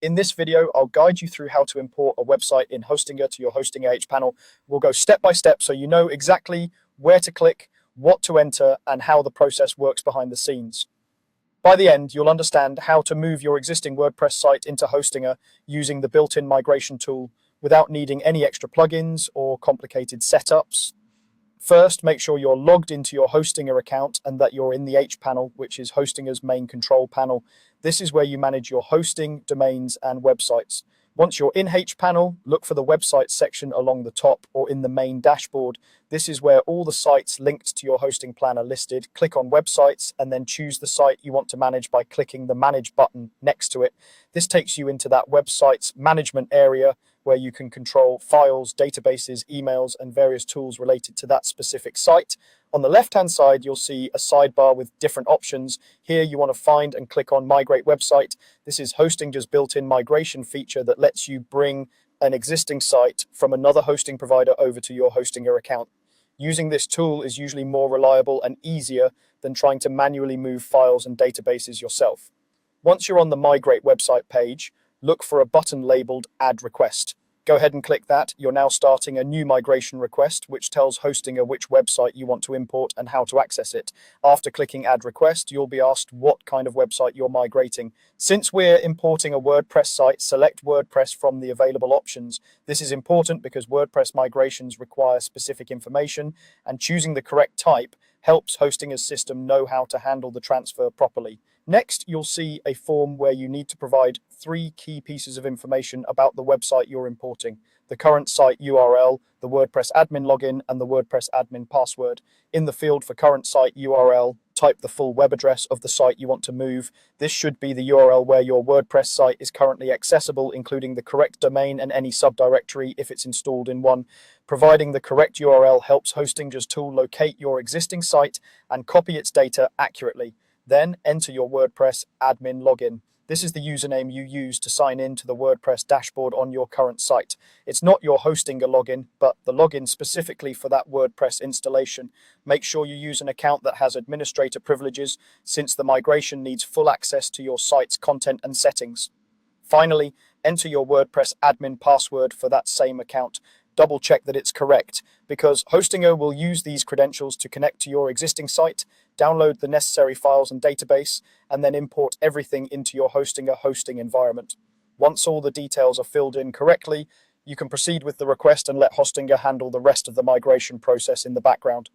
In this video, I'll guide you through how to import a website in Hostinger to your Hostinger H panel. We'll go step by step so you know exactly where to click, what to enter, and how the process works behind the scenes. By the end, you'll understand how to move your existing WordPress site into Hostinger using the built-in migration tool without needing any extra plugins or complicated setups. First, make sure you're logged into your Hostinger account and that you're in the H panel, which is Hostinger's main control panel. This is where you manage your hosting, domains, and websites. Once you're in H panel, look for the websites section along the top or in the main dashboard. This is where all the sites linked to your hosting plan are listed. Click on websites and then choose the site you want to manage by clicking the manage button next to it. This takes you into that website's management area where you can control files, databases, emails, and various tools related to that specific site. On the left-hand side, you'll see a sidebar with different options. Here you want to find and click on Migrate Website. This is Hostinger's built-in migration feature that lets you bring an existing site from another hosting provider over to your Hostinger account. Using this tool is usually more reliable and easier than trying to manually move files and databases yourself. Once you're on the Migrate Website page, look for a button labeled Add Request. Go ahead and click that. You're now starting a new migration request, which tells Hostinger which website you want to import and how to access it. After clicking Add Request, you'll be asked what kind of website you're migrating. Since we're importing a WordPress site, select WordPress from the available options. This is important because WordPress migrations require specific information, and choosing the correct type helps Hostinger's system know how to handle the transfer properly. Next, you'll see a form where you need to provide 3 key pieces of information about the website you're importing: the current site URL, the WordPress admin login, and the WordPress admin password. In the field for current site URL, type the full web address of the site you want to move. This should be the URL where your WordPress site is currently accessible, including the correct domain and any subdirectory if it's installed in one. Providing the correct URL helps Hostinger's tool locate your existing site and copy its data accurately. Then enter your WordPress admin login. This is the username you use to sign in to the WordPress dashboard on your current site. It's not your Hostinger login, but the login specifically for that WordPress installation. Make sure you use an account that has administrator privileges, since the migration needs full access to your site's content and settings. Finally, enter your WordPress admin password for that same account. Double check that it's correct, because Hostinger will use these credentials to connect to your existing site, download the necessary files and database, and then import everything into your Hostinger hosting environment. Once all the details are filled in correctly, you can proceed with the request and let Hostinger handle the rest of the migration process in the background.